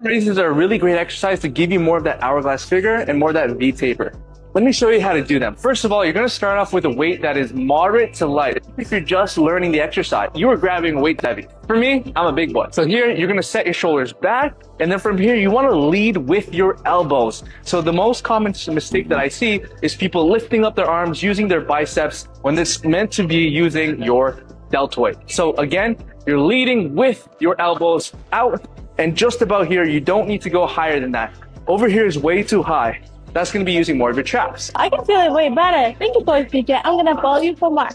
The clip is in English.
raises are a really great exercise to give you more of that hourglass figure and more of that V taper. Let me show you how to do them. First of all, you're going to start off with a weight that is moderate to light. If you're just learning the exercise, you are grabbing a weight heavy. For me, I'm a big boy. So here, you're going to set your shoulders back. And then from here, you want to lead with your elbows. So the most common mistake that I see is people lifting up their arms, using their biceps, when it's meant to be using your deltoid. So again, you're leading with your elbows out. And just about here, you don't need to go higher than that. Over here is way too high. That's going to be using more of your traps. I can feel it way better. Thank you, Coach PJ. I'm going to follow you for more.